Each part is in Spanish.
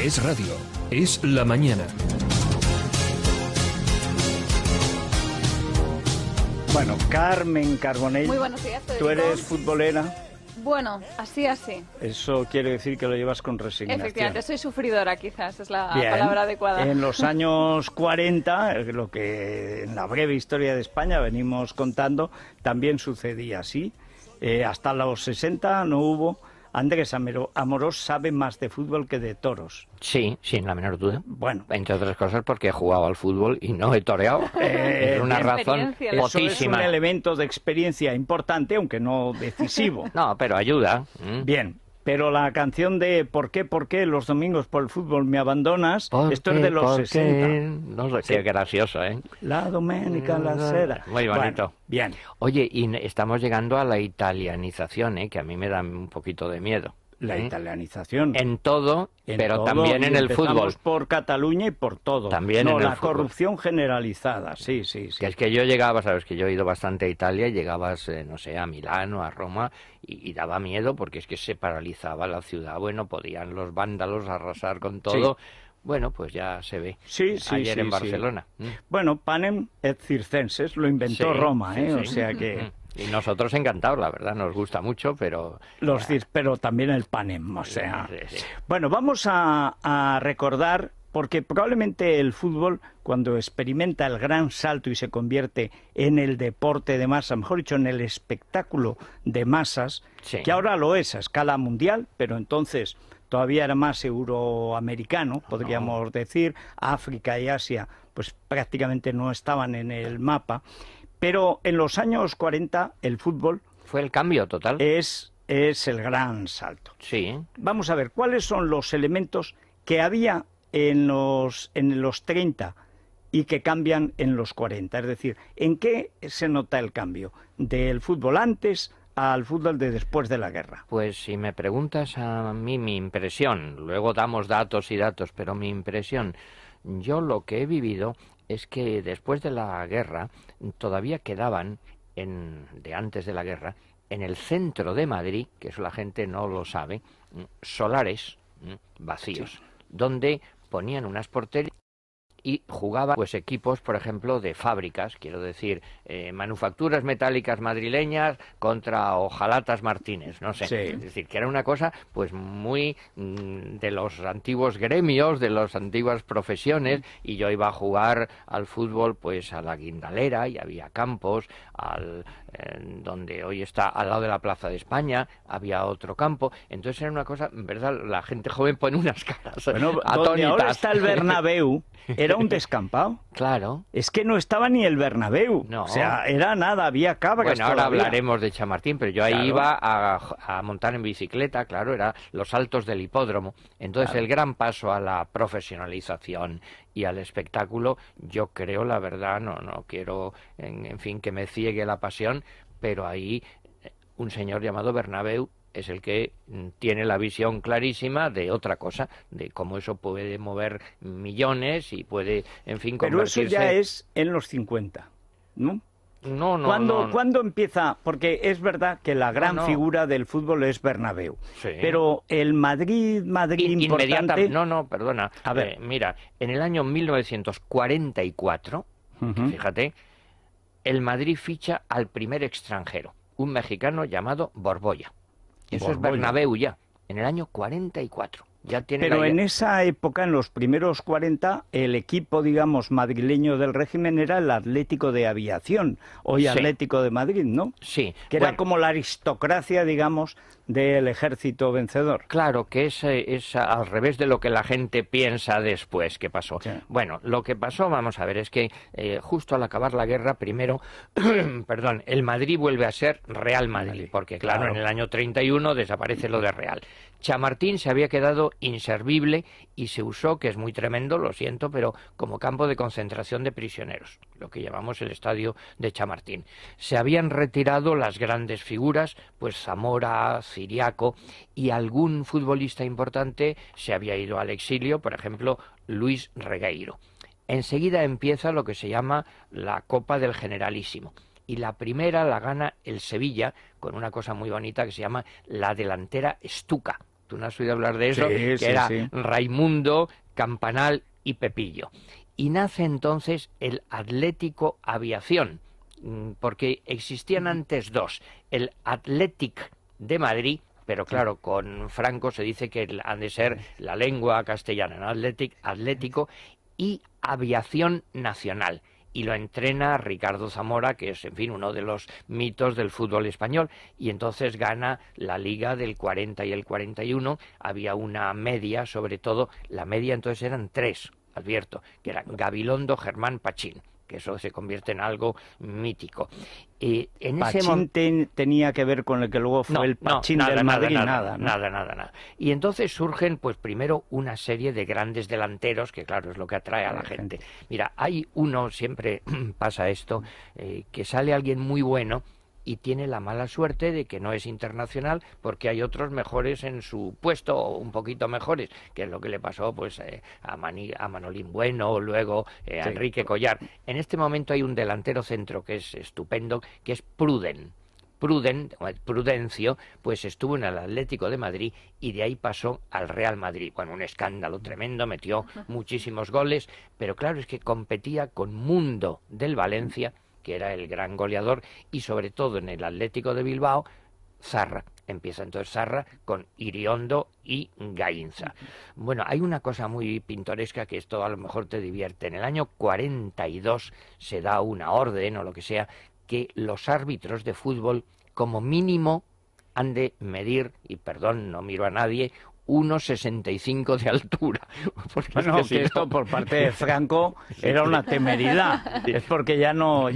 Es radio, es la mañana. Bueno, Carmen Carbonell, Muy buenos días, Federico. ¿tú eres futbolera? Bueno, así. Eso quiere decir que lo llevas con resignación. Efectivamente, soy sufridora, quizás es la Bien. palabra adecuada. En los años 40, lo que en la breve historia de España venimos contando, también sucedía así. Hasta los 60 no hubo. Andrés Amorós sabe más de fútbol que de toros. Sí, sin la menor duda. Bueno, Entre otras cosas porque he jugado al fútbol y no he toreado. Es una razón experiencia. eso es un poquísima. elemento de experiencia importante, aunque no decisivo. No, pero ayuda. Bien, pero la canción de ¿Por qué los domingos por el fútbol me abandonas? Esto es de los 60. No sé, Sí. qué gracioso, ¿eh? La domenica, la sera. Muy bonito. Bueno, bien. Oye, y estamos llegando a la italianización, ¿eh? Que a mí me da un poquito de miedo. La ¿eh? italianización. En todo, En pero todo, también y en el empezamos fútbol. por Cataluña y por todo. También no, en el la fútbol. corrupción generalizada, sí. Que es que yo llegaba, sabes que yo he ido bastante a Italia, y llegabas, no sé, a Milano, a Roma, y daba miedo porque es que se paralizaba la ciudad. Bueno, podían los vándalos arrasar con todo. Bueno, pues ya se ve. Sí, Ayer en sí. Barcelona. Bueno, panem et circenses lo inventó Sí, Roma, sí, ¿eh? sí. O sea que... Y nosotros encantados, la verdad, nos gusta mucho, pero... Pero también el panem, o sea... Sí. Bueno, vamos a recordar, porque probablemente el fútbol, cuando experimenta el gran salto y se convierte en el deporte de masa, mejor dicho, en el espectáculo de masas, Sí. que ahora lo es a escala mundial, pero entonces todavía era más euroamericano, podríamos decir, África y Asia pues prácticamente no estaban en el mapa, pero en los años 40 el fútbol Fue el cambio total. es el gran salto. Sí. Vamos a ver, ¿cuáles son los elementos que había en los 30 y que cambian en los 40? Es decir, ¿en qué se nota el cambio del fútbol antes al fútbol de después de la guerra? Pues si me preguntas a mí mi impresión, luego damos datos y datos, pero mi impresión, yo lo que he vivido es que después de la guerra todavía quedaban, de antes de la guerra, en el centro de Madrid, que eso la gente no lo sabe, solares vacíos, donde ponían unas porterías y jugaban pues equipos, por ejemplo, de fábricas, quiero decir, manufacturas metálicas madrileñas contra Hojalatas Martínez, no sé. Sí. Es decir, que era una cosa pues muy de los antiguos gremios, de las antiguas profesiones, y yo iba a jugar al fútbol pues a la Guindalera, y había campos, donde hoy está al lado de la Plaza de España, había otro campo, entonces era una cosa, en verdad, la gente joven pone unas caras Bueno, donde atónitas. ahora está el Bernabéu, era un descampado. Claro. Es que no estaba ni el Bernabéu. No. O sea, era nada, había cabras. Bueno, ahora todavía. hablaremos de Chamartín, pero yo ahí Claro. iba a montar en bicicleta, claro, era los saltos del hipódromo. Entonces, Claro. el gran paso a la profesionalización y al espectáculo, yo creo, la verdad, no quiero, en fin, que me ciegue la pasión, pero ahí un señor llamado Bernabéu es el que tiene la visión clarísima de otra cosa, de cómo eso puede mover millones y puede, en fin, Pero eso convertirse... ya es en los 50, ¿no? No, ¿Cuándo empieza? Porque es verdad que la gran No. figura del fútbol es Bernabéu. Sí. Pero el Madrid importante... No, perdona. A ver. Mira, en el año 1944, Ujú. fíjate, el Madrid ficha al primer extranjero, un mexicano llamado Borbolla. Eso es Borbolla. Bernabéu ya, en el año 44. Ya tiene Pero la en idea. esa época, en los primeros 40, el equipo, digamos, madrileño del régimen era el Atlético de Aviación, hoy Sí. Atlético de Madrid, ¿no? Sí, Que era bueno, como la aristocracia, digamos, del ejército vencedor. claro que es al revés de lo que la gente piensa después que pasó. Sí. Bueno, lo que pasó, vamos a ver, es que justo al acabar la guerra, primero, perdón, el Madrid vuelve a ser Real Madrid, porque claro, claro. en el año 31 desaparece lo de Real. Chamartín se había quedado inservible y se usó, que es muy tremendo, lo siento, pero como campo de concentración de prisioneros, lo que llamamos el estadio de Chamartín. Se habían retirado las grandes figuras, pues Zamora, Ciriaco, y algún futbolista importante se había ido al exilio, por ejemplo, Luis Regueiro. Enseguida empieza lo que se llama la Copa del Generalísimo. Y la primera la gana el Sevilla con una cosa muy bonita que se llama la delantera Stuka. Tú no has oído hablar de eso, Sí, que sí, era sí. Raimundo, Campanal y Pepillo. Y nace entonces el Atlético Aviación, porque existían antes dos, el Athletic de Madrid, pero claro, con Franco se dice que han de ser la lengua castellana, ¿no? Atlético y Aviación Nacional. Y lo entrena Ricardo Zamora, que es, en fin, uno de los mitos del fútbol español, y entonces gana la Liga del 40 y el 41, había una media, sobre todo, la media entonces eran tres, advierto, que eran Gabilondo, Germán, Pachín, que eso se convierte en algo mítico. En ese Pachín tenía que ver con el que luego fue el Pachín del Madrid, nada, ¿no? Nada. Y entonces surgen, pues primero, una serie de grandes delanteros, que claro, es lo que atrae a la gente. Mira, hay uno, siempre pasa esto, que sale alguien muy bueno y tiene la mala suerte de que no es internacional porque hay otros mejores en su puesto, o un poquito mejores, que es lo que le pasó pues a Manolín Bueno, luego a Enrique Collar. En este momento hay un delantero centro que es estupendo, que es Prudencio, pues estuvo en el Atlético de Madrid y de ahí pasó al Real Madrid. Bueno, un escándalo tremendo, metió muchísimos goles, pero claro, es que competía con Mundo del Valencia, que era el gran goleador, y sobre todo en el Atlético de Bilbao, Zarra. Empieza entonces Zarra con Iriondo y Gainza. Bueno, hay una cosa muy pintoresca que esto a lo mejor te divierte. En el año 42 se da una orden o lo que sea, que los árbitros de fútbol como mínimo han de medir, y perdón, no miro a nadie, 1,65 de altura. Bueno, es que esto por parte de Franco era una temeridad. Es porque ya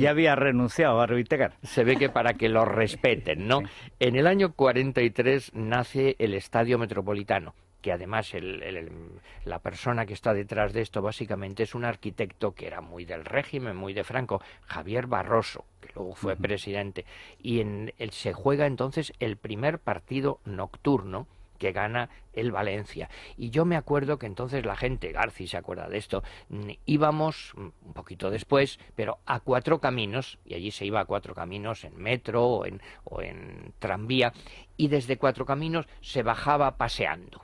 había renunciado a arbitrar. Se ve que para que lo respeten, ¿no? Sí. En el año 43 nace el Estadio Metropolitano, que además la persona que está detrás de esto básicamente es un arquitecto que era muy del régimen, muy de Franco, Javier Barroso, que luego fue presidente. Y se juega entonces el primer partido nocturno que gana el Valencia. Y yo me acuerdo que entonces la gente, Garci se acuerda de esto, íbamos un poquito después, pero a Cuatro Caminos, y allí se iba a Cuatro Caminos en metro o en tranvía, y desde Cuatro Caminos se bajaba paseando.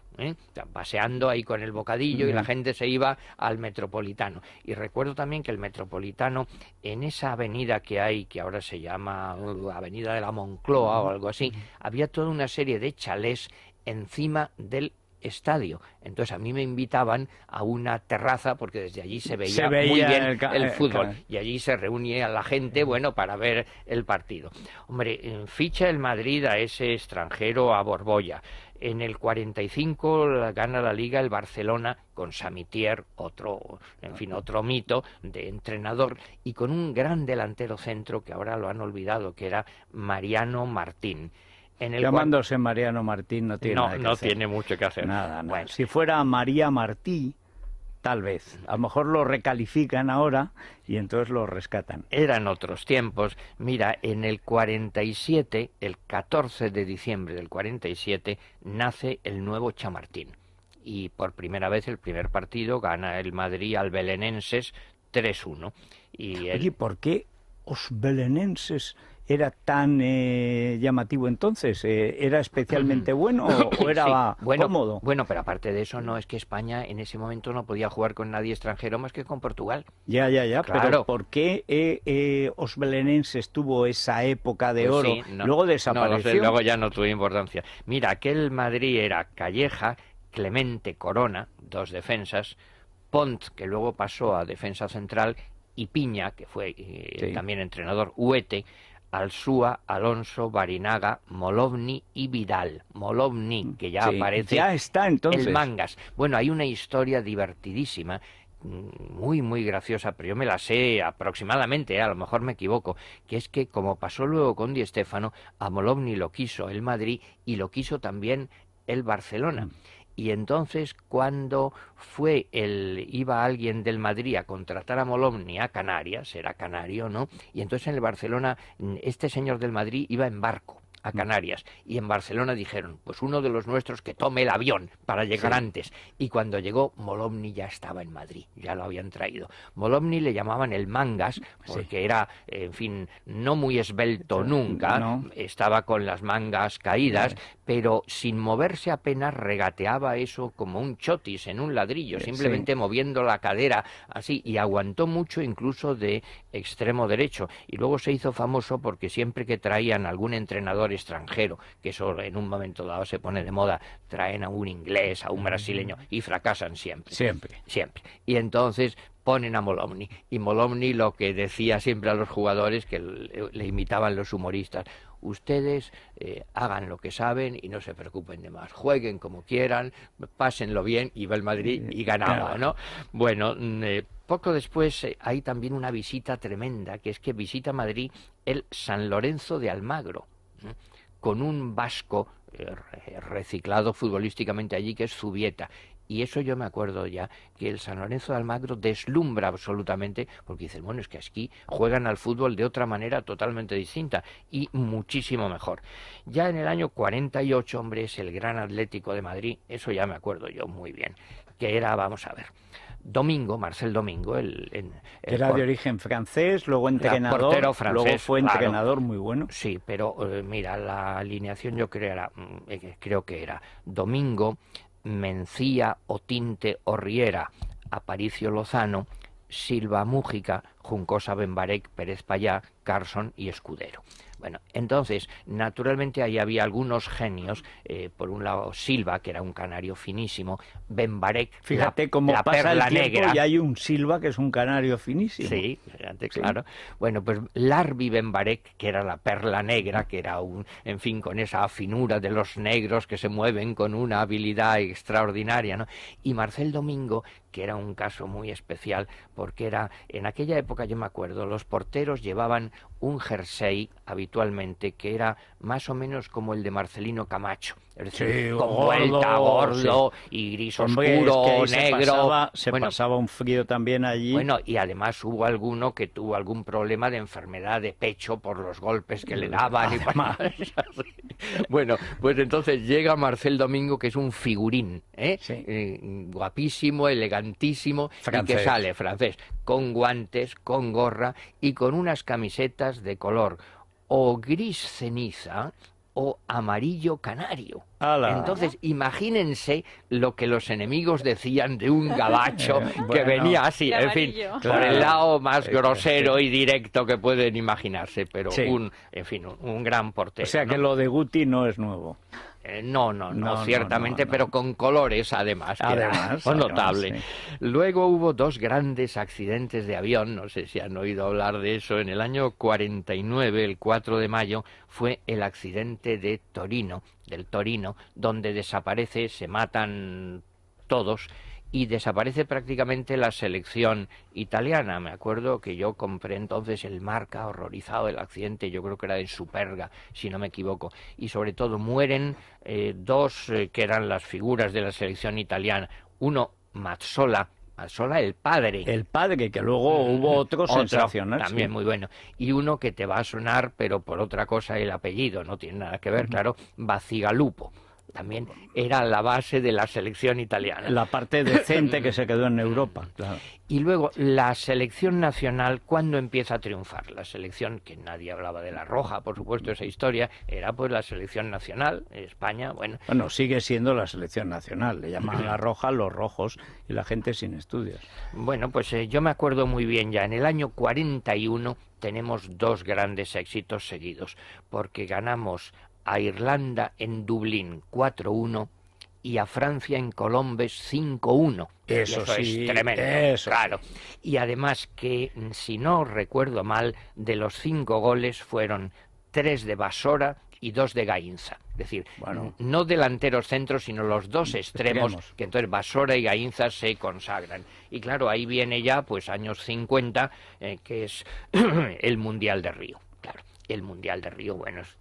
Paseando ahí con el bocadillo y la gente se iba al Metropolitano. Y recuerdo también que el Metropolitano, en esa avenida que hay, que ahora se llama Avenida de la Moncloa o algo así, había toda una serie de chalés encima del estadio. Entonces a mí me invitaban a una terraza porque desde allí se veía muy bien el fútbol y allí se reunía la gente, bueno, para ver el partido. Hombre, ficha el Madrid a ese extranjero, a Borbolla. En el 45 gana la Liga el Barcelona con Samitier, otro mito de entrenador, y con un gran delantero centro que ahora lo han olvidado, que era Mariano Martín. Llamándose Mariano Martín no tiene nada que hacer. No tiene mucho que hacer. Nada. Bueno. Si fuera María Martí, tal vez. A lo mejor lo recalifican ahora y entonces lo rescatan. Eran otros tiempos. Mira, en el 47, el 14 de diciembre del 47, nace el nuevo Chamartín. Y por primera vez el primer partido gana el Madrid al Belenenses 3-1. Oye, ¿por qué os belenenses era tan llamativo entonces? ¿Era especialmente bueno o era cómodo? Bueno, pero aparte de eso, no es que España en ese momento no podía jugar con nadie extranjero más que con Portugal. Ya, claro. Pero ¿por qué os belenenses tuvo esa época de oro? Sí, Luego desapareció. Luego ya no tuvo importancia. Mira, aquel Madrid era Calleja, Clemente, Corona, dos defensas, Pont, que luego pasó a defensa central, y Piña, que fue también entrenador, Huete, Alsúa, Alonso, Barinaga, Molovni y Vidal. Molovni, que ya aparece ya está, entonces. El Mangas. Bueno, hay una historia divertidísima, muy, muy graciosa, pero yo me la sé aproximadamente, a lo mejor me equivoco, que es que, como pasó luego con Di Stéfano, a Molovni lo quiso el Madrid y lo quiso también el Barcelona. Y entonces cuando iba alguien del Madrid a contratar a Molovni a Canarias, era canario, ¿no? Y entonces en el Barcelona este señor del Madrid iba en barco a Canarias, y en Barcelona dijeron, pues uno de los nuestros que tome el avión para llegar antes, y cuando llegó Molomni ya estaba en Madrid, ya lo habían traído. Molomni le llamaban el mangas, porque era, en fin, no muy esbelto nunca, estaba con las mangas caídas, pero sin moverse apenas regateaba eso como un chotis en un ladrillo, simplemente moviendo la cadera así, y aguantó mucho incluso de extremo derecho, y luego se hizo famoso porque siempre que traían algún entrenador extranjero, que eso en un momento dado se pone de moda, traen a un inglés, a un brasileño, y fracasan siempre. Siempre. Y entonces ponen a Molomni, y Molomni lo que decía siempre a los jugadores, que le imitaban los humoristas: ustedes hagan lo que saben y no se preocupen de más, jueguen como quieran, pásenlo bien, y va el Madrid y ganaba, ¿no? Bueno, poco después hay también una visita tremenda, que es que visita Madrid el San Lorenzo de Almagro, con un vasco reciclado futbolísticamente allí, que es Zubieta. Y eso yo me acuerdo ya, que el San Lorenzo de Almagro deslumbra absolutamente, porque dicen, bueno, es que aquí juegan al fútbol de otra manera totalmente distinta y muchísimo mejor. Ya en el año 48, hombre, es el Gran Atlético de Madrid, eso ya me acuerdo yo muy bien, que era, vamos a ver, Domingo, Marcel Domingo, era de origen francés, luego entrenador, portero francés, luego fue entrenador muy bueno. Sí, pero mira, la alineación yo creo que era Domingo, Mencía, Otinte, Orriera, Aparicio Lozano, Silva Mújica, Juncosa, Benbarek, Pérez Payá, Carson y Escudero. Bueno, entonces, naturalmente ahí había algunos genios, por un lado Silva, que era un canario finísimo, Benbarek, fíjate cómo la pasa perla el tiempo negra. Y hay un Silva que es un canario finísimo. Sí, fíjate, claro. Bueno, pues Larbi Benbarek, que era la perla negra, que era en fin, con esa finura de los negros que se mueven con una habilidad extraordinaria, ¿no? Y Marcel Domingo, que era un caso muy especial, porque era, en aquella época yo me acuerdo, los porteros llevaban un jersey habitualmente que era más o menos como el de Marcelino Camacho, es decir, con vuelta, gordo y gris oscuro, negro. Se pasaba un frío también allí. Bueno, y además hubo alguno que tuvo algún problema de enfermedad de pecho por los golpes que le daban. Bueno, pues entonces llega Marcel Domingo, que es un figurín, guapísimo, elegantísimo, francés. Y que sale francés, con guantes, con gorra y con unas camisetas de color o gris ceniza o amarillo canario. ¡Hala! Entonces, imagínense lo que los enemigos decían de un gabacho que venía así, en fin, por el lado más grosero y directo que pueden imaginarse, pero un gran portero. O sea que lo de Guti no es nuevo. No, ciertamente, pero con colores además, notable. Sí. Luego hubo dos grandes accidentes de avión, no sé si han oído hablar de eso. En el año 49, el 4 de mayo, fue el accidente de del Torino, donde se matan todos, y desaparece prácticamente la selección italiana. Me acuerdo que yo compré entonces el Marca, horrorizado del accidente, yo creo que era en Superga, si no me equivoco, y sobre todo mueren dos que eran las figuras de la selección italiana. Uno, Mazzola, el padre. El padre, que luego hubo otro sensacional. También muy bueno. Y uno que te va a sonar, pero por otra cosa el apellido, no tiene nada que ver, claro, Bacigalupo. También era la base de la selección italiana. La parte decente que se quedó en Europa. Claro. Y luego, la selección nacional, ¿cuándo empieza a triunfar? La selección, que nadie hablaba de la roja, por supuesto, esa historia, era pues la selección nacional, España, bueno. Bueno, sigue siendo la selección nacional, le llaman la roja los rojos y la gente sin estudios. Bueno, pues yo me acuerdo muy bien ya, en el año 41 tenemos dos grandes éxitos seguidos, porque ganamos a Irlanda en Dublín 4-1 y a Francia en Colombes 5-1. Eso sí, es tremendo, claro. Y además que, si no recuerdo mal, de los 5 goles fueron 3 de Basora y 2 de Gainza. Es decir, no delanteros centros, sino los dos extremos, que entonces Basora y Gainza se consagran. Y claro, ahí viene ya, pues, años 50, que es el Mundial de Río. Claro, el Mundial de Río, bueno, es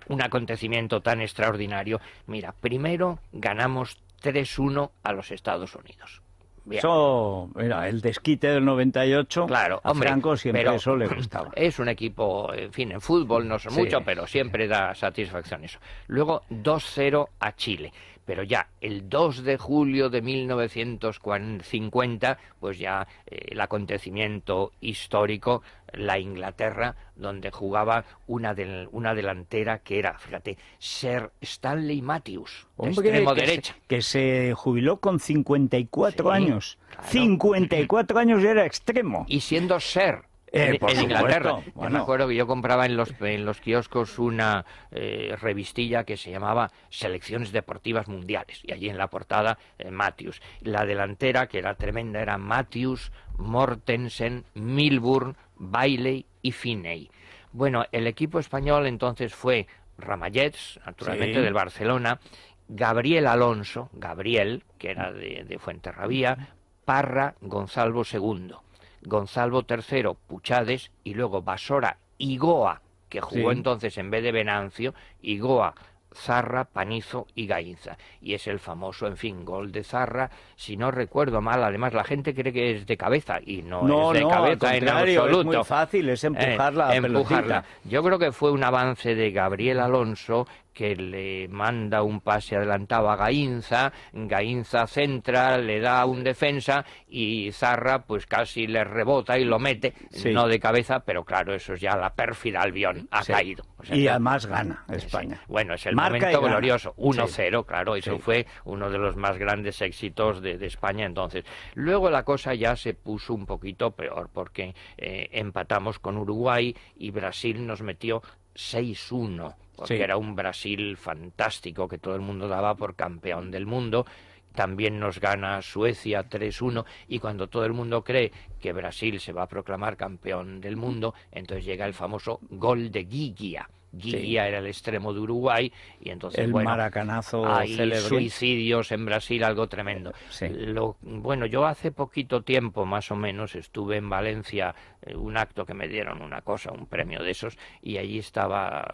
un acontecimiento tan extraordinario. Mira, primero ganamos 3-1 a los Estados Unidos. Bien. Eso, mira, el desquite del 98, Claro, a hombre, Franco siempre pero eso le gustaba. Es un equipo, en fin, en fútbol no son Sí. mucho, pero siempre da satisfacción eso. Luego 2-0 a Chile. Pero ya el 2 de julio de 1950, pues ya el acontecimiento histórico, la Inglaterra, donde jugaba una delantera que era, fíjate, Sir Stanley Matthews, de extremo derecha. Que se jubiló con 54 Sí, años. claro. 54 años y era extremo. Y siendo Sir Por en Inglaterra. supuesto, Yo bueno. me acuerdo que yo compraba en los kioscos una revistilla que se llamaba Selecciones Deportivas Mundiales, y allí en la portada Matthews. La delantera, que era tremenda, era Matthews, Mortensen, Milburn, Bailey y Finney. Bueno, el equipo español entonces fue Ramallets, naturalmente Sí. del Barcelona, Gabriel Alonso, Gabriel, que era de Fuenterrabía, Parra, Gonzalo II. Gonzalo III, Puchades, y luego Basora y Goa, que jugó Sí. entonces en vez de Venancio, y Goa, Zarra, Panizo y Gainza. Y es el famoso, en fin, gol de Zarra, si no recuerdo mal, además la gente cree que es de cabeza, y no, es de al cabeza en contrario, absoluto. es muy fácil, es empujar la pelotita. Yo creo que fue un avance de Gabriel Alonso, que le manda un pase adelantado a Gainza, Gainza centra, le da un defensa y Zarra pues casi le rebota y lo mete, Sí. no de cabeza, pero claro, eso es ya la pérfida Albión, ha Sí. caído. O sea, Y ya- además gana Sí. España. Bueno, es el Marca y momento gana. glorioso, 1-0, Sí. claro, eso Sí. fue uno de los más grandes éxitos de España entonces. Luego la cosa ya se puso un poquito peor, porque empatamos con Uruguay y Brasil nos metió 6-1, porque Sí. era un Brasil fantástico que todo el mundo daba por campeón del mundo. También nos gana Suecia 3-1, y cuando todo el mundo cree que Brasil se va a proclamar campeón del mundo, entonces llega el famoso gol de Guiglia. Guiglia era el extremo de Uruguay, y entonces El bueno, maracanazo hay célebre. suicidios en Brasil, algo tremendo. Sí. Bueno, yo hace poquito tiempo, más o menos, estuve en Valencia, un acto que me dieron, una cosa, un premio de esos, y allí estaba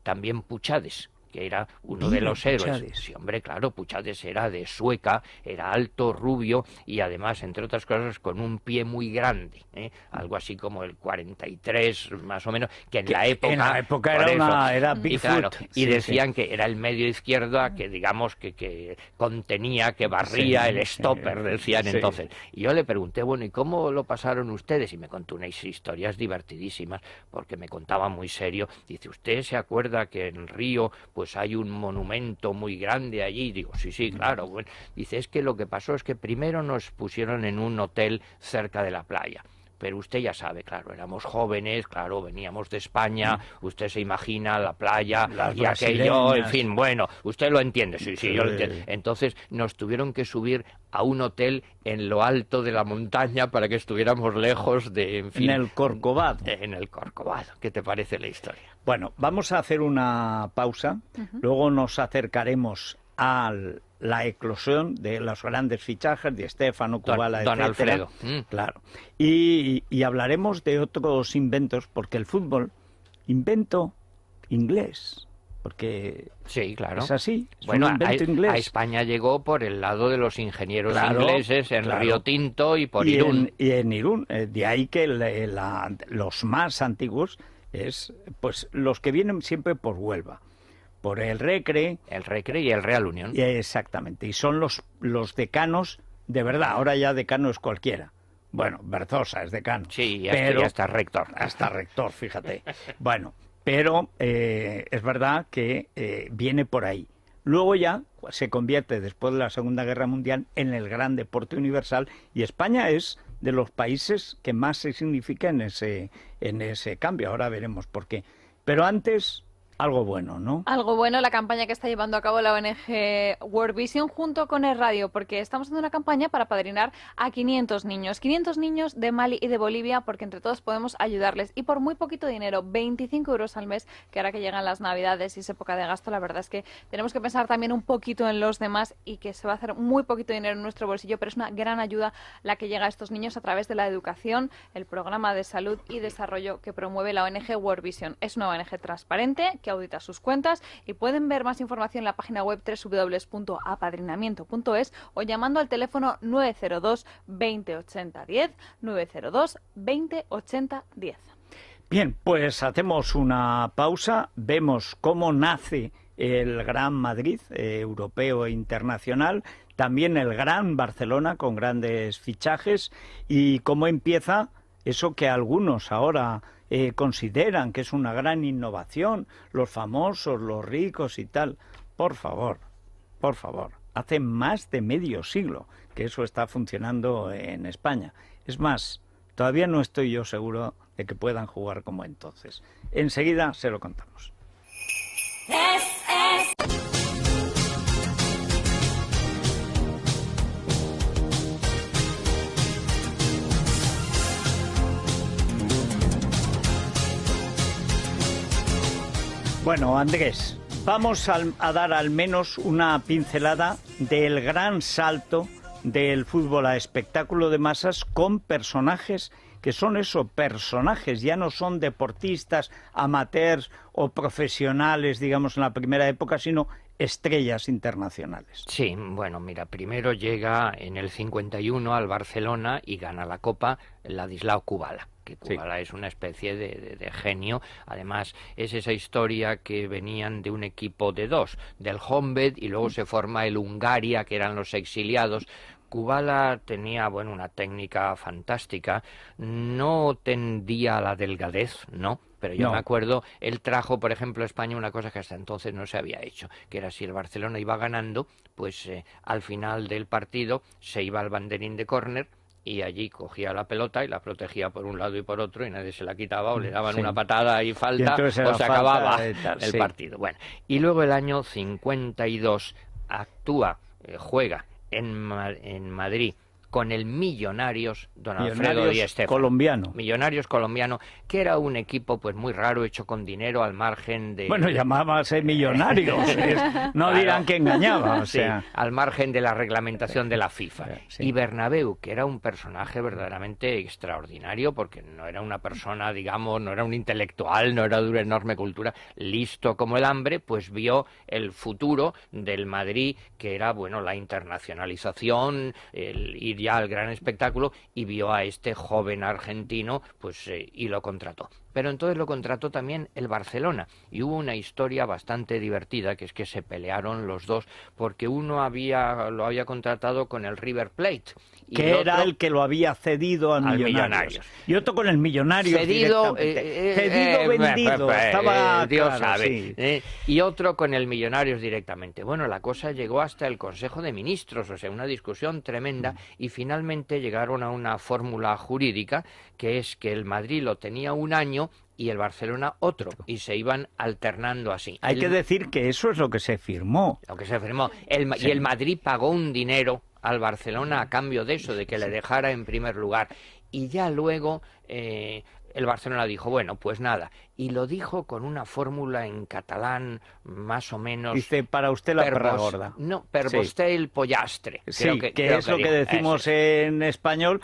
también Puchades, que era uno de Vive los héroes. Puchades. Sí, hombre, claro, Puchades era de Sueca, era alto, rubio, y además, entre otras cosas, con un pie muy grande, algo así como el 43, más o menos, que en la época... En la época por era y Bigfoot. claro, y Sí, decían que era el medio izquierda que, digamos, que contenía, que barría Sí, el stopper, decían sí. entonces. Y yo le pregunté, bueno, ¿y cómo lo pasaron ustedes? Y me contó unas historias divertidísimas, porque me contaba muy serio. Dice, ¿usted se acuerda que en Río pues hay un monumento muy grande allí? Digo, sí, claro. Bueno, dice, es que lo que pasó es que primero nos pusieron en un hotel cerca de la playa. Pero usted ya sabe, claro, éramos jóvenes, claro, veníamos de España, usted se imagina la playa Las y aquello, en brasileñas. fin, bueno, usted lo entiende, sí, yo lo Sí. entiendo. Entonces nos tuvieron que subir a un hotel en lo alto de la montaña para que estuviéramos lejos de, en fin... En el Corcovado. En el Corcovado. ¿Qué te parece la historia? Bueno, vamos a hacer una pausa, luego nos acercaremos a la eclosión de los grandes fichajes de Stefano, Kubala, Don etcétera. Alfredo. Claro. Y hablaremos de otros inventos, porque el fútbol, invento inglés, porque Sí, claro. es así, es Bueno, un invento inglés. a España llegó por el lado de los ingenieros Claro, ingleses en claro. Río Tinto y por y Irún. en Irún, de ahí que los más antiguos es pues los que vienen siempre por Huelva, por el Recre, El Recre y el Real Unión. y exactamente, y son los decanos, de verdad, ahora ya decano es cualquiera. Bueno, Berzosa es decano. Sí, y pero hasta rector. hasta rector, fíjate. Bueno, pero es verdad que viene por ahí. Luego ya se convierte, después de la Segunda Guerra Mundial, en el gran deporte universal, y España es de los países que más se significa en ese cambio. Ahora veremos por qué. Pero antes, algo bueno, ¿no? Algo bueno, la campaña que está llevando a cabo la ONG World Vision junto con el radio, porque estamos haciendo una campaña para padrinar a 500 niños de Mali y de Bolivia, porque entre todos podemos ayudarles. Y por muy poquito dinero, 25 euros al mes, que ahora que llegan las Navidades y es época de gasto, la verdad es que tenemos que pensar también un poquito en los demás y que se va a hacer muy poquito dinero en nuestro bolsillo, pero es una gran ayuda la que llega a estos niños a través de la educación, el programa de salud y desarrollo que promueve la ONG World Vision. Es una ONG transparente que audita sus cuentas, y pueden ver más información en la página web www.apadrinamiento.es o llamando al teléfono 902 20 80 10, 902 20 80 10. Bien, pues hacemos una pausa, vemos cómo nace el Gran Madrid, europeo e internacional, también el Gran Barcelona con grandes fichajes, y cómo empieza eso que algunos ahora consideran que es una gran innovación, los famosos, los ricos y tal. Por favor, hace más de medio siglo que eso está funcionando en España. Es más, todavía no estoy yo seguro de que puedan jugar como entonces. Enseguida se lo contamos. Bueno, Andrés, vamos a dar al menos una pincelada del gran salto del fútbol a espectáculo de masas con personajes que son eso, personajes, ya no son deportistas, amateurs o profesionales, digamos, en la primera época, sino estrellas internacionales. Sí, bueno, mira, primero llega en el 51 al Barcelona y gana la Copa Ladislao Kubala, que Kubala es una especie de genio. Además, es esa historia que venían de un equipo de dos, del Honvéd, y luego se forma el Hungaria, que eran los exiliados. Kubala tenía, bueno, una técnica fantástica, no tendía a la delgadez, no, pero yo me acuerdo, él trajo, por ejemplo, a España una cosa que hasta entonces no se había hecho, que era si el Barcelona iba ganando, pues al final del partido se iba al banderín de córner y allí cogía la pelota y la protegía por un lado y por otro y nadie se la quitaba, o le daban una patada y falta, o se acababa el partido. Bueno, y luego el año 52 actúa, juega en Madrid con el Millonarios, don Alfredo Di Stéfano. Colombiano. Millonarios colombiano, que era un equipo pues muy raro, hecho con dinero al margen de... Bueno, llamábase Millonarios, no claro, dirán que engañaba, o sea... Sí, al margen de la reglamentación de la FIFA. Sí. Y Bernabéu, que era un personaje verdaderamente extraordinario, porque no era una persona, digamos, no era un intelectual, no era de una enorme cultura, listo como el hambre, pues vio el futuro del Madrid, que era, bueno, la internacionalización, el ir ya al gran espectáculo, y vio a este joven argentino, pues y lo contrató. Pero entonces lo contrató también el Barcelona, y hubo una historia bastante divertida, que es que se pelearon los dos, porque uno lo había contratado con el River Plate, y que era el que lo había cedido al Millonarios. Y otro con el Millonarios cedido, vendido, estaba Dios claro, sabe, sí. Y otro con el Millonarios directamente. Bueno, la cosa llegó hasta el Consejo de Ministros, o sea, una discusión tremenda, y finalmente llegaron a una fórmula jurídica, que es que el Madrid lo tenía un año y el Barcelona otro, y se iban alternando así. Hay que decir que eso es lo que se firmó. Lo que se firmó. Y el Madrid pagó un dinero al Barcelona a cambio de eso, de que le dejara en primer lugar. Y ya luego el Barcelona dijo, bueno, pues nada. Y lo dijo con una fórmula en catalán más o menos... Dice, para usted la perra gorda. No, per vostè el pollastre. Sí, que es lo que decimos en español,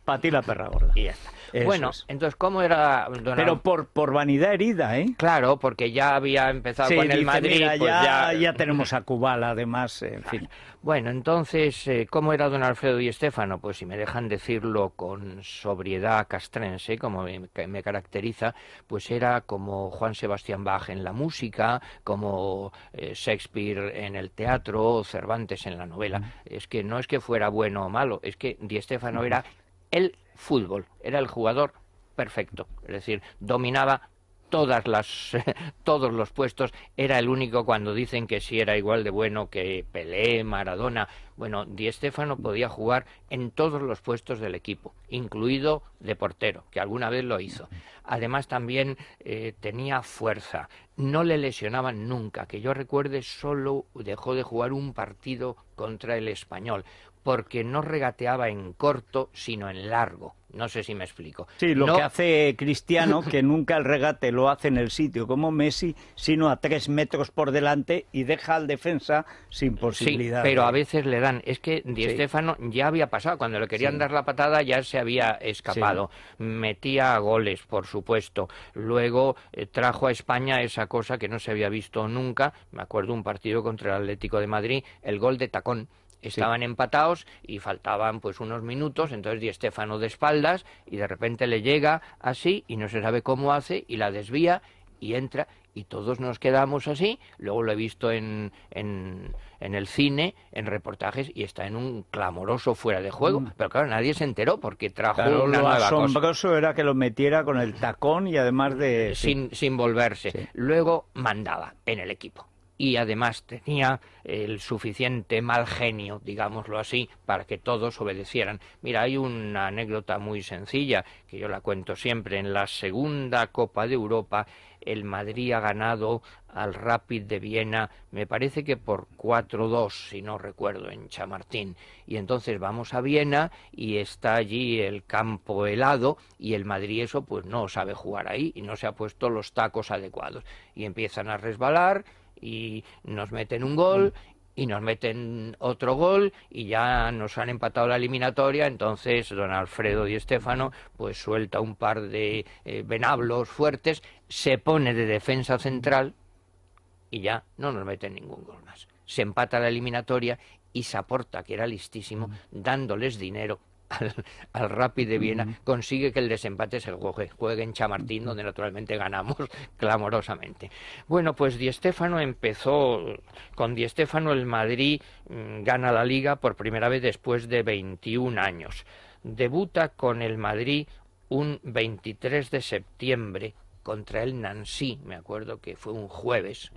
para ti la perra gorda. Y ya está. Bueno, entonces, ¿cómo era? Pero por vanidad herida, ¿eh? Claro, porque ya había empezado con el Madrid. Mira, pues ya tenemos a Kubala, además, en fin. Bueno, entonces, ¿cómo era don Alfredo Di Stéfano? Pues si me dejan decirlo con sobriedad castrense, como me caracteriza, pues era como Juan Sebastián Bach en la música, como Shakespeare en el teatro, Cervantes en la novela. Es que no es que fuera bueno o malo, es que Di Stéfano era el fútbol, era el jugador perfecto, es decir, dominaba todos los puestos, era el único, cuando dicen que sí era igual de bueno que Pelé, Maradona, bueno, Di Stéfano podía jugar en todos los puestos del equipo, incluido de portero, que alguna vez lo hizo. Además también tenía fuerza, no le lesionaban nunca, que yo recuerde solo dejó de jugar un partido contra el Español, porque no regateaba en corto, sino en largo. No sé si me explico. Sí, lo que hace Cristiano, que nunca el regate lo hace en el sitio como Messi, sino a 3 metros por delante y deja al defensa sin posibilidad. Sí, pero a veces le dan. Es que Di Stéfano ya había pasado. Cuando le querían dar la patada ya se había escapado. Metía goles, por supuesto. Luego trajo a España esa cosa que no se había visto nunca. Me acuerdo un partido contra el Atlético de Madrid, el gol de tacón. Estaban empatados y faltaban pues unos minutos, entonces Di Stéfano de espaldas y de repente le llega así y no se sabe cómo hace y la desvía y entra y todos nos quedamos así. Luego lo he visto en el cine, en reportajes, y está en un clamoroso fuera de juego. Pero claro, nadie se enteró porque trajo una nueva cosa. Lo asombroso era que lo metiera con el tacón y además de... Sin volverse. Sí. Luego mandaba en el equipo. Y además tenía el suficiente mal genio, digámoslo así, para que todos obedecieran. Mira, hay una anécdota muy sencilla, que yo la cuento siempre. En la segunda Copa de Europa, el Madrid ha ganado al Rapid de Viena, me parece que por 4-2, si no recuerdo, en Chamartín. Y entonces vamos a Viena y está allí el campo helado y el Madrid eso pues no sabe jugar ahí y no se ha puesto los tacos adecuados. Y empiezan a resbalar y nos meten un gol y nos meten otro gol y ya nos han empatado la eliminatoria. Entonces don Alfredo Di Stéfano pues suelta un par de venablos fuertes, se pone de defensa central y ya no nos meten ningún gol más. Se empata la eliminatoria y Saporta, que era listísimo, dándoles dinero al Rapid de Viena, consigue que el desempate se juegue en Chamartín, donde naturalmente ganamos clamorosamente. Bueno, pues Di Stéfano empezó, con Di Stéfano el Madrid gana la Liga por primera vez después de 21 años. Debuta con el Madrid un 23 de septiembre contra el Nancy, me acuerdo que fue un jueves,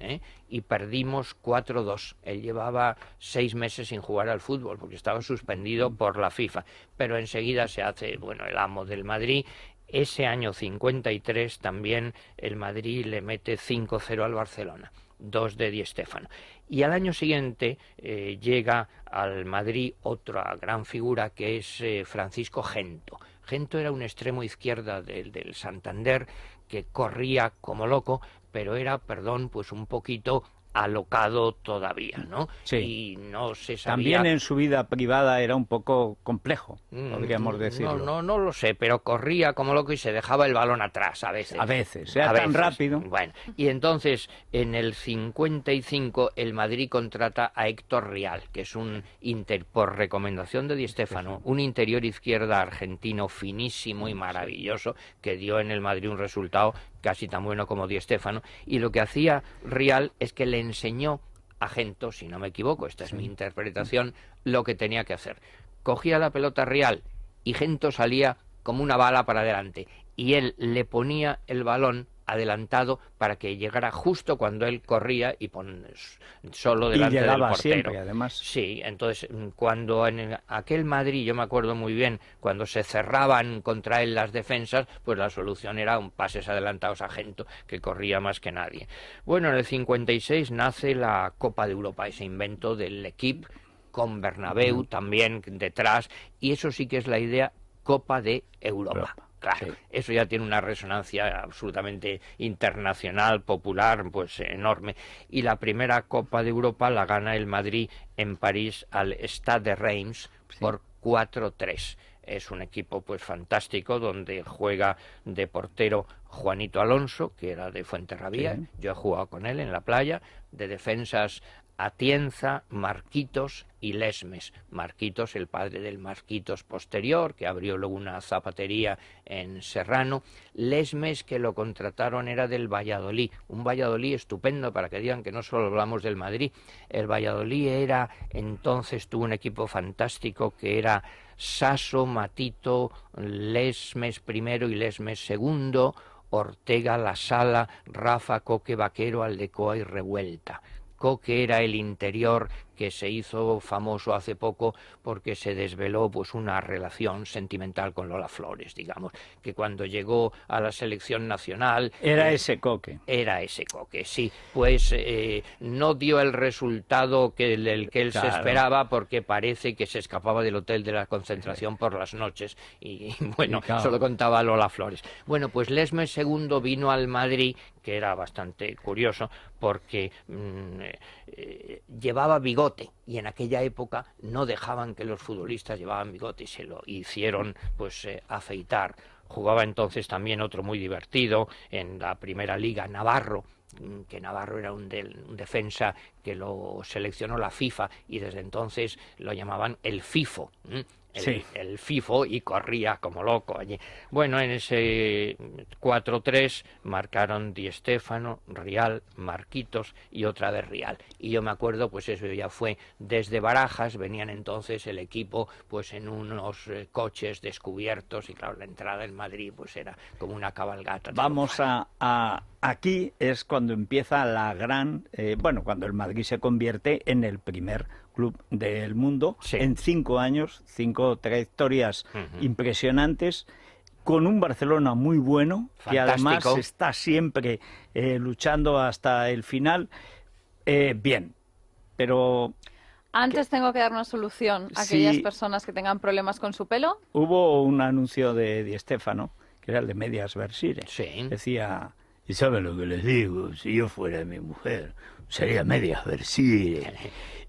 y perdimos 4-2. Él llevaba 6 meses sin jugar al fútbol porque estaba suspendido por la FIFA, pero enseguida se hace, bueno, el amo del Madrid. Ese año 53 también el Madrid le mete 5-0 al Barcelona, 2 de Di Stéfano. Y al año siguiente llega al Madrid otra gran figura que es Francisco Gento. Gento era un extremo izquierda del Santander que corría como loco, pero era, pues un poquito alocado todavía, ¿no? Sí. Y no se sabía... También en su vida privada era un poco complejo, podríamos decirlo. No lo sé, pero corría como loco y se dejaba el balón atrás a veces. A veces, era tan rápido. Bueno, y entonces en el 55 el Madrid contrata a Héctor Rial, que es por recomendación de Di Stéfano, un interior izquierda argentino finísimo y maravilloso, que dio en el Madrid un resultado casi tan bueno como Di Stéfano, y lo que hacía Rial es que le enseñó a Gento, si no me equivoco, esta es mi interpretación, lo que tenía que hacer. Cogía la pelota Rial y Gento salía como una bala para adelante, y él le ponía el balón adelantado para que llegara justo cuando él corría y solo delante del portero. Siempre, además. Sí, entonces cuando en aquel Madrid, yo me acuerdo muy bien, cuando se cerraban contra él las defensas, pues la solución era un pases adelantados a Gento, que corría más que nadie. Bueno, en el 56 nace la Copa de Europa, ese invento del equipo, con Bernabéu también detrás, y eso sí que es la idea, Copa de Europa. Claro, sí. Eso ya tiene una resonancia absolutamente internacional, popular, pues enorme. Y la primera Copa de Europa la gana el Madrid en París al Stade de Reims por 4-3. Es un equipo pues fantástico donde juega de portero Juanito Alonso, que era de Fuenterrabía, yo he jugado con él en la playa, de defensas Atienza, Marquitos y Lesmes. Marquitos, el padre del Marquitos posterior, que abrió luego una zapatería en Serrano. Lesmes, que lo contrataron, era del Valladolid. Un Valladolid estupendo, para que digan que no solo hablamos del Madrid. El Valladolid tuvo un equipo fantástico que era Sasso, Matito, Lesmes primero y Lesmes segundo, Ortega, La Sala, Rafa, Coque, Vaquero, Aldecoa y Revuelta. Coque era el interior que se hizo famoso hace poco porque se desveló pues una relación sentimental con Lola Flores, digamos, que cuando llegó a la selección nacional... Era ese coque. Era ese coque, sí. Pues no dio el resultado que él se esperaba, porque parece que se escapaba del hotel de la concentración por las noches y bueno, solo contaba Lola Flores. Bueno, pues Lesmes II vino al Madrid, que era bastante curioso porque llevaba bigote, y en aquella época no dejaban que los futbolistas llevaban bigote y se lo hicieron pues afeitar. Jugaba entonces también otro muy divertido en la Primera Liga, Navarro, que Navarro era un defensa que lo seleccionó la FIFA y desde entonces lo llamaban el FIFO. El FIFO, y corría como loco allí. Bueno, en ese 4-3 marcaron Di Stéfano, Rial, Marquitos y otra vez Rial. Y yo me acuerdo, pues eso ya fue desde Barajas, venían entonces el equipo pues en unos coches descubiertos, y claro, la entrada en Madrid pues era como una cabalgata. Vamos aquí es cuando empieza la gran, cuando el Madrid se convierte en el primer club del mundo, en 5 años, 5 trayectorias impresionantes, con un Barcelona muy bueno, fantástico, que además está siempre luchando hasta el final. Bien, pero... Antes tengo que dar una solución a aquellas personas que tengan problemas con su pelo. Hubo un anuncio de Di Stéfano, que era el de Medias Versire. Decía... ¿Y saben lo que les digo? Si yo fuera mi mujer, sería Medias Versire.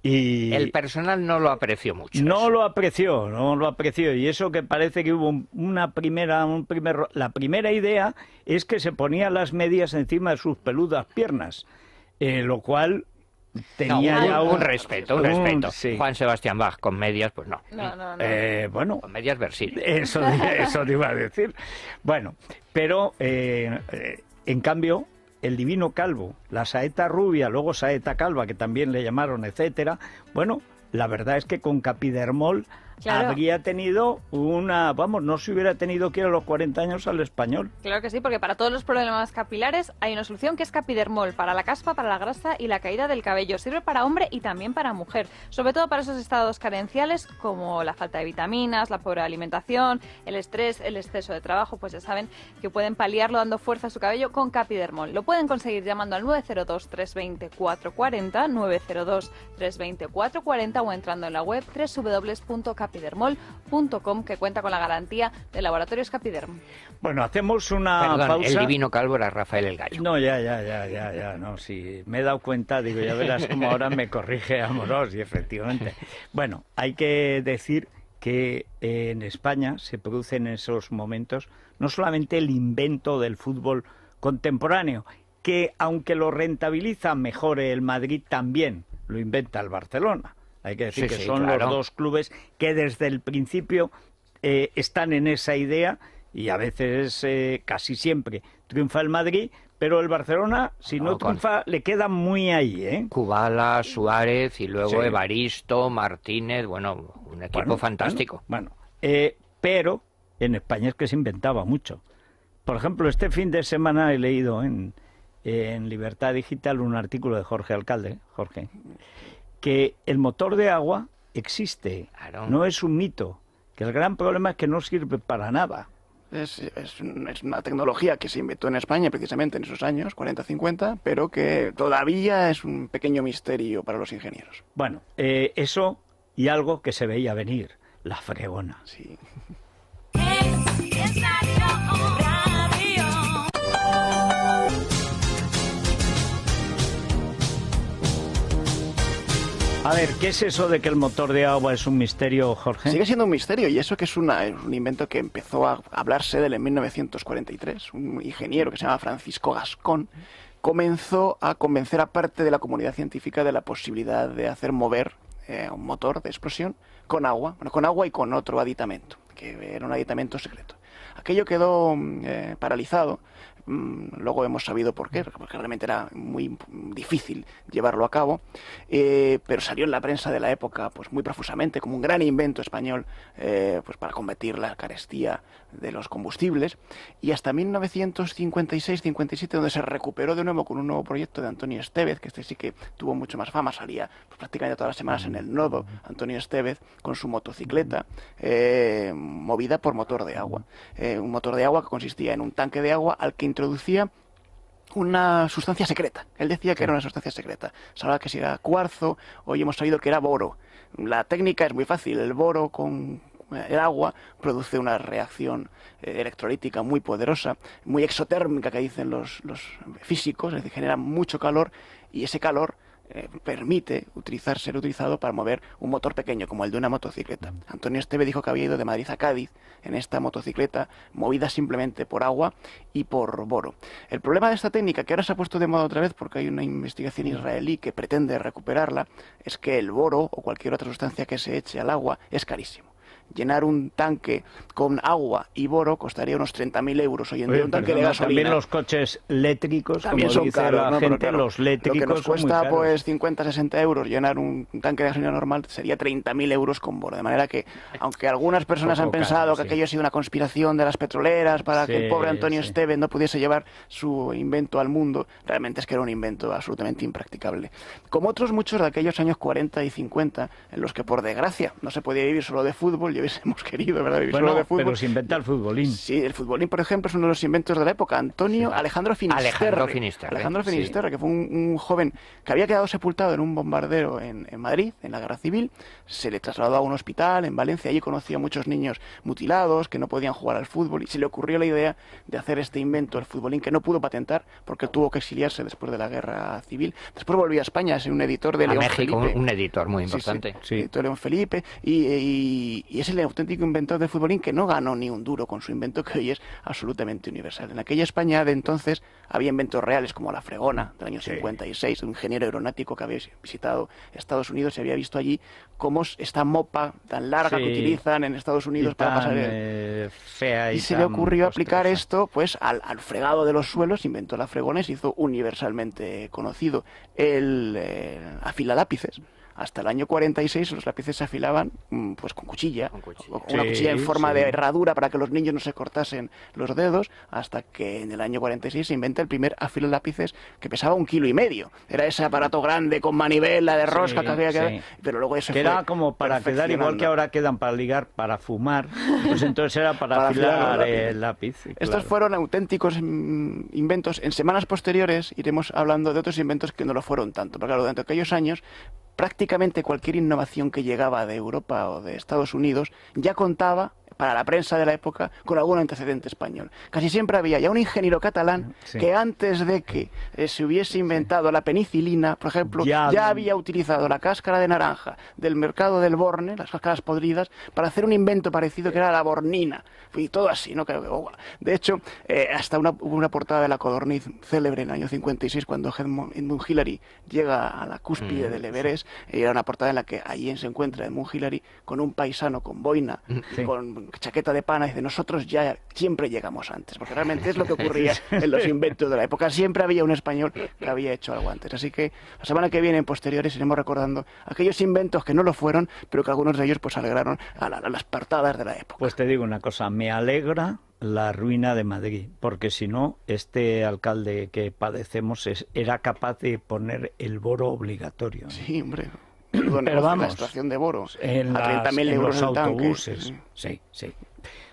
Y el personal no lo apreció mucho. No lo apreció. Y eso que parece que hubo la primera idea es que se ponía las medias encima de sus peludas piernas, lo cual... tenía ya un respeto. Sí. Juan Sebastián Bach con medias, pues no. Bueno, con medias Versire. Eso te iba a decir. Bueno, pero en cambio, el Divino Calvo, la saeta rubia, luego saeta calva, que también le llamaron, etcétera. Bueno, la verdad es que con Capidermol habría tenido no se hubiera tenido que ir a los 40 años al Español. Claro que sí, porque para todos los problemas capilares hay una solución, que es Capidermol, para la caspa, para la grasa y la caída del cabello. Sirve para hombre y también para mujer, sobre todo para esos estados carenciales como la falta de vitaminas, la pobre alimentación, el estrés, el exceso de trabajo. Pues ya saben que pueden paliarlo dando fuerza a su cabello con Capidermol. Lo pueden conseguir llamando al 902-320-440, 902-320-440, o entrando en la web www.capidermol.com, que cuenta con la garantía de Laboratorios Capiderm. Bueno, hacemos una pausa. El Divino Calvo era Rafael el Gallo. No, no, sí, me he dado cuenta, digo, ya verás cómo ahora me corrige Amorós, y efectivamente. Bueno, hay que decir que en España se produce en esos momentos no solamente el invento del fútbol contemporáneo, que aunque lo rentabiliza mejor el Madrid, también lo inventa el Barcelona. Hay que decir que son los dos clubes que desde el principio están en esa idea, y a veces, casi siempre, triunfa el Madrid, pero el Barcelona, si no triunfa, le queda muy ahí, Kubala, Suárez y luego Evaristo, Martínez, bueno, un equipo fantástico. Pero en España es que se inventaba mucho. Por ejemplo, este fin de semana he leído en Libertad Digital un artículo de Jorge Alcalde, que el motor de agua existe, no es un mito, que el gran problema es que no sirve para nada. Es una tecnología que se inventó en España precisamente en esos años, 40-50, pero que todavía es un pequeño misterio para los ingenieros. Bueno, eso y algo que se veía venir, la fregona. Sí. A ver, ¿qué es eso de que el motor de agua es un misterio, Jorge? Sigue siendo un misterio, y eso que es un invento que empezó a hablarse de él en 1943. Un ingeniero que se llama Francisco Gascón comenzó a convencer a parte de la comunidad científica de la posibilidad de hacer mover un motor de explosión con agua, y con otro aditamento, que era un aditamento secreto. Aquello quedó paralizado Luego hemos sabido por qué, porque realmente era muy difícil llevarlo a cabo, pero salió en la prensa de la época pues muy profusamente como un gran invento español pues para combatir la carestía de los combustibles, y hasta 1956-57, donde se recuperó de nuevo con un nuevo proyecto de Antonio Estévez, que este sí que tuvo mucho más fama, salía pues, prácticamente todas las semanas en el Nodo, Antonio Estévez, con su motocicleta movida por motor de agua. Un motor de agua que consistía en un tanque de agua al que introducía una sustancia secreta. Él decía que era una sustancia secreta. Se hablaba que si era cuarzo, hoy hemos sabido que era boro. La técnica es muy fácil. El boro con el agua produce una reacción electrolítica muy poderosa, muy exotérmica, que dicen los físicos, es decir, genera mucho calor, y ese calor permite ser utilizado para mover un motor pequeño como el de una motocicleta. Antonio Esteve dijo que había ido de Madrid a Cádiz en esta motocicleta movida simplemente por agua y por boro. El problema de esta técnica, que ahora se ha puesto de moda otra vez porque hay una investigación israelí que pretende recuperarla, es que el boro o cualquier otra sustancia que se eche al agua es carísimo. Llenar un tanque con agua y boro costaría unos 30.000 euros hoy en día, un tanque de gasolina. También los coches eléctricos, también como son dice caros, la ¿no? gente, Claro, los eléctricos lo que nos son muy cuesta caros. pues 50-60 euros llenar un tanque de gasolina normal sería 30.000 euros con boro. De manera que, aunque algunas personas han pensado que aquello ha sido una conspiración de las petroleras para que el pobre Antonio Esteve no pudiese llevar su invento al mundo, realmente es que era un invento absolutamente impracticable. Como otros muchos de aquellos años 40 y 50, en los que por desgracia no se podía vivir solo de fútbol, y hubiésemos querido, ¿verdad?, vivir solo de fútbol. Pero se inventa el futbolín. Sí, el futbolín, por ejemplo, es uno de los inventos de la época. Alejandro Finisterre, que fue un joven que había quedado sepultado en un bombardero en Madrid, en la Guerra Civil. Se le trasladó a un hospital en Valencia. Allí conoció a muchos niños mutilados que no podían jugar al fútbol, y se le ocurrió la idea de hacer este invento, el futbolín, que no pudo patentar porque tuvo que exiliarse después de la Guerra Civil. Después volvió a España, es un editor de León México, Felipe. un editor muy importante. Sí. Editor León Felipe, y es el auténtico inventor del futbolín, que no ganó ni un duro con su invento, que hoy es absolutamente universal. En aquella España de entonces había inventos reales como la fregona del año 56, de un ingeniero aeronáutico que había visitado Estados Unidos y había visto allí cómo esta mopa tan larga que utilizan en Estados Unidos para pasar fea, y se le ocurrió aplicar esto pues al fregado de los suelos. Inventó la fregona y se hizo universalmente conocido. El afilalápices. Hasta el año 46 los lápices se afilaban pues con cuchilla, o con una cuchilla en forma de herradura para que los niños no se cortasen los dedos, hasta que en el año 46 se inventa el primer afilalápices, que pesaba 1,5 kg. Era ese aparato grande con manivela de rosca que había que... Pero luego eso era como para quedar, igual que ahora quedan para ligar, para fumar, pues entonces era para afilar el lápiz. Claro. Estos fueron auténticos inventos. En semanas posteriores iremos hablando de otros inventos que no lo fueron tanto, pero claro, durante aquellos años prácticamente cualquier innovación que llegaba de Europa o de Estados Unidos ya contaba, para la prensa de la época, con algún antecedente español. Casi siempre había ya un ingeniero catalán que antes de que se hubiese inventado la penicilina, por ejemplo, ya había utilizado la cáscara de naranja del mercado del Borne, las cáscaras podridas, para hacer un invento parecido que era la bornina. Y todo así, ¿no? De hecho, hasta hubo una portada de la Codorniz célebre en el año 56, cuando Edmund Hillary llega a la cúspide del Everest, y era una portada en la que allí se encuentra Edmund Hillary con un paisano con boina, con chaqueta de pana, y dice: nosotros ya siempre llegamos antes, porque realmente es lo que ocurría en los inventos de la época. Siempre había un español que había hecho algo antes. Así que la semana que viene, en posteriores, iremos recordando aquellos inventos que no lo fueron, pero que algunos de ellos pues alegraron a las partadas de la época. Pues te digo una cosa, me alegra la ruina de Madrid, porque si no, este alcalde que padecemos era capaz de poner el boro obligatorio. Sí, hombre. Pero vamos, la estación de boro, en a 30.000 euros los el tanque. autobuses. Sí.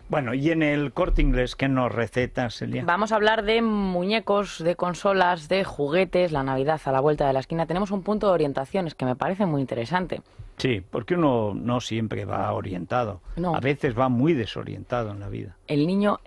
Bueno, y en el Corte Inglés, ¿qué nos recetas, Elia? Vamos a hablar de muñecos, de consolas, de juguetes, la Navidad a la vuelta de la esquina. Tenemos un punto de orientaciones que me parece muy interesante. Sí, porque uno no siempre va orientado. No. A veces va muy desorientado en la vida. El niño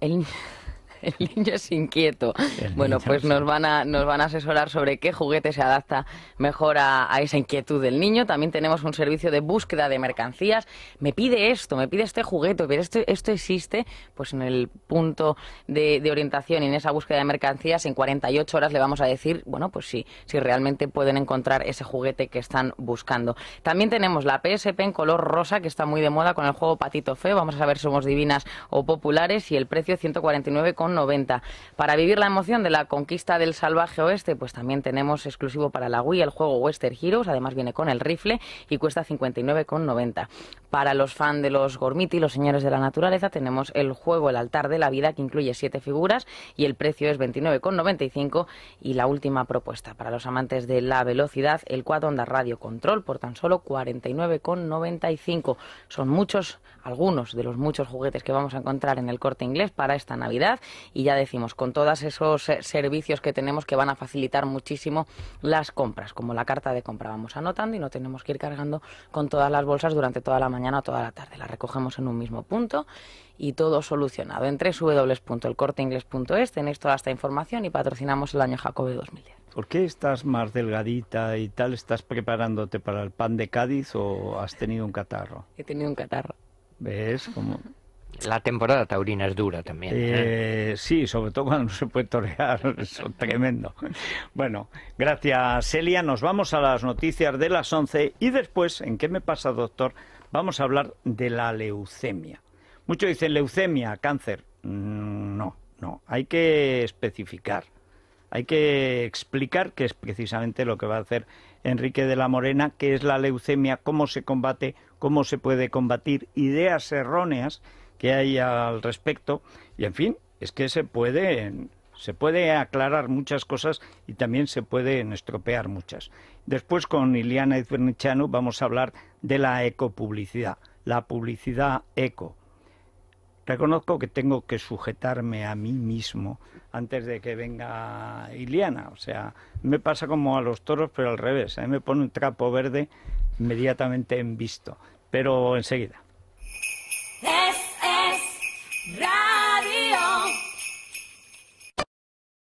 es inquieto. Bueno, pues nos van a asesorar sobre qué juguete se adapta mejor a esa inquietud del niño. También tenemos un servicio de búsqueda de mercancías. Me pide este juguete, pero esto existe. Pues en el punto de orientación y en esa búsqueda de mercancías, en 48 horas le vamos a decir, bueno, pues si realmente pueden encontrar ese juguete que están buscando. También tenemos la PSP en color rosa, que está muy de moda con el juego Patito Feo. Vamos a saber si somos divinas o populares, y el precio 149,99 19,90. Para vivir la emoción de la conquista del salvaje oeste, pues también tenemos exclusivo para la Wii el juego Western Heroes, además viene con el rifle y cuesta 59,90. Para los fans de los Gormiti, los señores de la naturaleza, tenemos el juego El altar de la vida, que incluye 7 figuras y el precio es 29,95. Y la última propuesta para los amantes de la velocidad, el Quad Onda Radio Control, por tan solo 49,95. Son muchos, algunos de los muchos juguetes que vamos a encontrar en el Corte Inglés para esta Navidad, y ya decimos, con todos esos servicios que tenemos que van a facilitar muchísimo las compras, como la carta de compra. Vamos anotando y no tenemos que ir cargando con todas las bolsas durante toda la mañana o toda la tarde. Las recogemos en un mismo punto y todo solucionado. En www.elcorteingles.es tenéis toda esta información y patrocinamos el año Jacobe 2010. ¿Por qué estás más delgadita y tal? ¿Estás preparándote para el pan de Cádiz o has tenido un catarro? He tenido un catarro. ¿Ves? Como... La temporada taurina es dura también. Sí, sobre todo cuando no se puede torear, eso tremendo. Bueno, gracias Celia, nos vamos a las noticias de las 11 y después, ¿en qué me pasa, doctor? Vamos a hablar de la leucemia. Muchos dicen leucemia, cáncer. No, hay que especificar. Hay que explicar qué es precisamente lo que va a hacer Enrique de la Morena, qué es la leucemia, cómo se combate, cómo se puede combatir, ideas erróneas que hay al respecto, y en fin, es que se puede aclarar muchas cosas y también se pueden estropear muchas. Después con Iliana Izbernichanu vamos a hablar de la ecopublicidad, la publicidad eco. Reconozco que tengo que sujetarme a mí mismo antes de que venga Iliana, o sea, me pasa como a los toros, pero al revés, a mí me pone un trapo verde inmediatamente en visto, pero enseguida.